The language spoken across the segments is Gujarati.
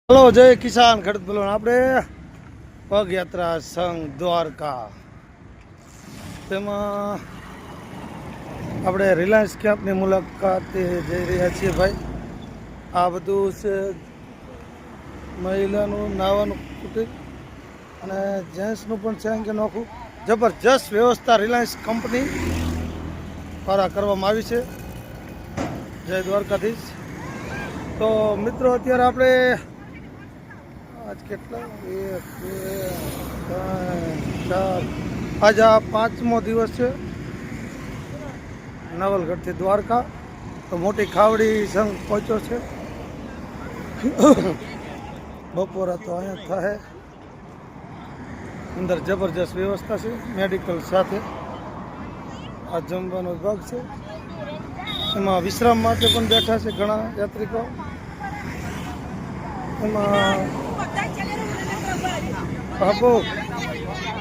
હલો જય કિસાન ખેડૂત બોલો આપણે પગયાત્રા સંઘ દ્વારકા તેમાં આપણે રિલાયન્સ કેમ્પની મુલાકાતે જઈ રહ્યા છીએ ભાઈ. આ બધું છે મહિલાનું નાવાનું કુટીર અને જેન્ટ્સનું પણ છે કે નોખું જબરજસ્ત વ્યવસ્થા રિલાયન્સ કંપની દ્વારા કરવામાં આવી છે. જય દ્વારકાધીશ. તો મિત્રો અત્યારે આપણે આજ કેટલા 1 2 3 4 આજ આ 5મો દિવસ છે નવલગઢથી દ્વારકા. તો મોટી ખાવડી સંઘ પહોંચ્યો છે. બપોરા તો અહીંયા થાય. અંદર જબરજસ્ત વ્યવસ્થા છે મેડિકલ સાથે. આ જમવાનો વિભાગ છે. એમાં વિશ્રામ માટે પણ બેઠા છે ઘણા યાત્રિકો. એમાં બાપુ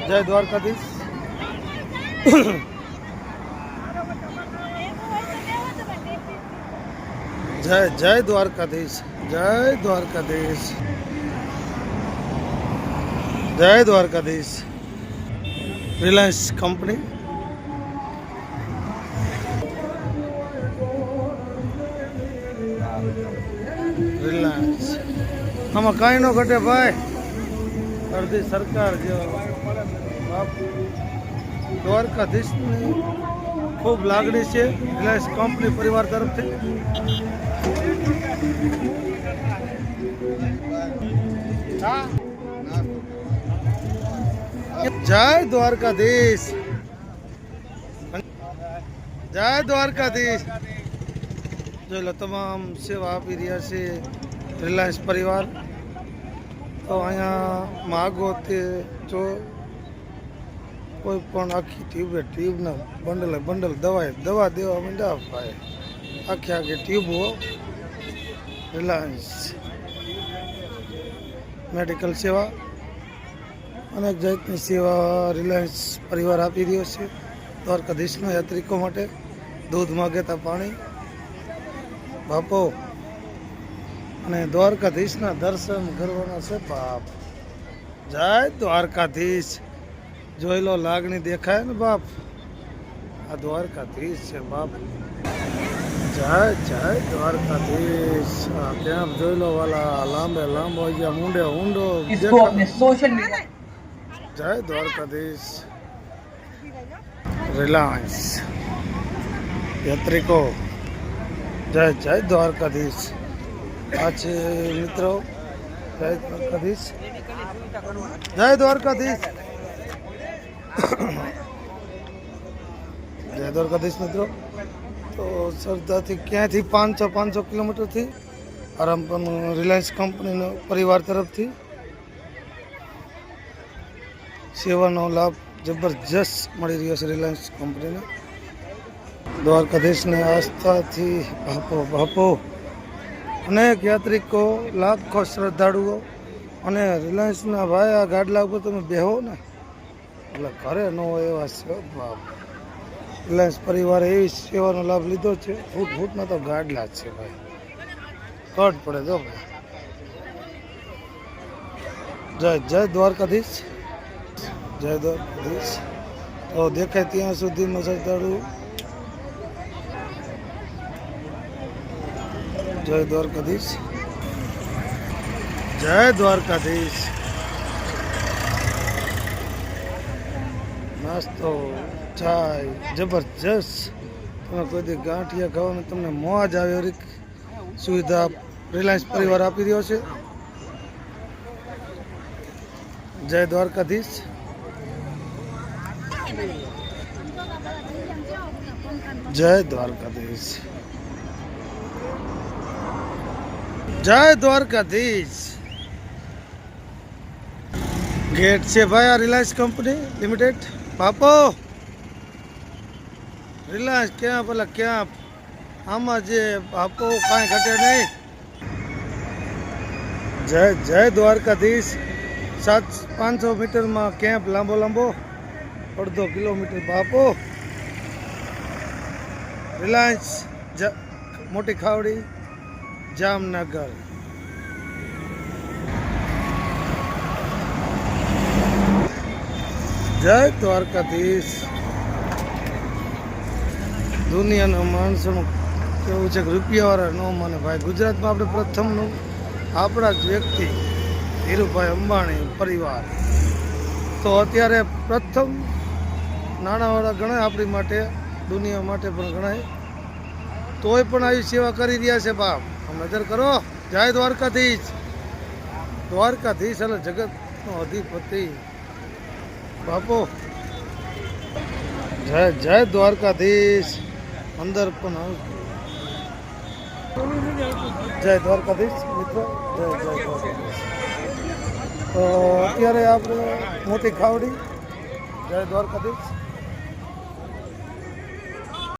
જય દ્વારકાધીશ. જય જય દ્વારકાધીશ. જય દ્વારકાધીશ. જય દ્વારકાધીશ. રિલાયન્સ કંપની રિલાયન્સ આમાં કાંઈ ન ઘટે ભાઈ. અડધી સરકાર જેવો બાપુ દ્વારકાધીશની ખૂબ લાગણી છે રિલાયન્સ કંપની પરિવાર તરફથી. જય દ્વારકાધીશ. જય દ્વારકાધીશ. જોઈ લો તમામ સેવા આપી રહ્યા છે રિલાયન્સ પરિવાર. તો અહીંયા માગો તે જો કોઈ પણ આખી ટ્યુબના બંડલ દવા દેવા માંડ્યા ભાઈ. આખી ટ્યુબો રિલાયન્સ મેડિકલ સેવા અનેક જાતની સેવા રિલાયન્સ પરિવાર આપી રહ્યો છે દ્વારકાધીશના યાત્રિકો માટે. દૂધ માગેતા પાણી બાપો અને દ્વારકાધીશના દર્શન કરવાના છે બાપ. જય દ્વારકાધીશ. જોઈ લો લાગણી દેખાય ને બાપ. આ દ્વારકાધીશ છે બાપ. જય જય દ્વારકાધીશ. કેમ જોઈ લો વાલા લાંબે લાંબો ગયા મુંડે ઊંડો. જય દ્વારકાધીશ. રિલાયન્સ યાત્રિકો જય જય દ્વારકાધીશ. આ છે મિત્રો જય દ્વારકાધીશ. જય દ્વારકાધીશ. જય દ્વારકાધીશ મિત્રો. તો સરદારથી ક્યાંથી 500 કિલોમીટરથી આરામ પણ રિલાયન્સ કંપનીનો પરિવાર તરફથી સેવાનો લાભ જબરજસ્ત મળી રહ્યો છે રિલાયન્સ કંપનીને. દ્વારકાધીશને આસ્થાથી બાપો અનેક યાત્રિકો લાખો શ્રદ્ધાળુઓ અને રિલાયન્સના ભાઈ આ ગાડલા ઉપર તમે બેહો ને એટલે ઘરે ન હોય એવા છે બાપ. રિલાયન્સ પરિવારે એવી સેવાનો લાભ લીધો છે. ફૂટના તો ગાડલા જ છે ભાઈ. કટ પડે જો ભાઈ. જય જય દ્વારકાધીશ. જય દ્વારકાધીશ. તો દેખાય ત્યાં સુધીમાં શ્રદ્ધાળુ. જય દ્વારકાધીશ. જય દ્વારકાધીશ. નાસ્તો ચાય જબરજસ્ત. તમે કોઈ દી ગાંઠિયા ખાવાનું તમને મોજ આવે એવી સુવિધા રિલાયન્સ પરિવાર આપી રહ્યો છે. જય દ્વારકાધીશ. જય દ્વારકાધીશ. જય દ્વારકાધીશ. ગેટ છે ભાઈ આ રિલાયન્સ કંપની લિમિટેડ. બાપો રિલાયન્સ ક્યાં પેલા ક્યાં આમાં જે બાપો કાંઈ ઘટે નહીં. જય જય દ્વારકાધીશ. 500 મીટરમાં કેમ્પ લાંબો અડધો કિલોમીટર બાપો. રિલાયન્સ મોટી ખાવડી જામનગર. જય દ્વારકાધીશ. દુનિયાના માણસોનું કેવું છે કે રૂપિયાવાળા ન માને ભાઈ. ગુજરાતમાં આપણે પ્રથમનું આપણા જ વ્યક્તિ ધીરુભાઈ અંબાણી પરિવાર તો અત્યારે પ્રથમ નાણાંવાળા ગણાય આપણી માટે, દુનિયા માટે પણ ગણાય, તોય પણ આવી સેવા કરી રહ્યા છે બાપ. નજર કરો. જય દ્વારકાધીશ. દ્વારકાધીશ એટલે જગતનો અધિપતિ બાપો. જય જય દ્વારકાધીશ. અંદર પણ જય દ્વારકાધીશ મિત્રો. જય જય દ્વારકાધીશ. તો અત્યારે આપણે મોટી ખાવડી. જય દ્વારકાધીશ.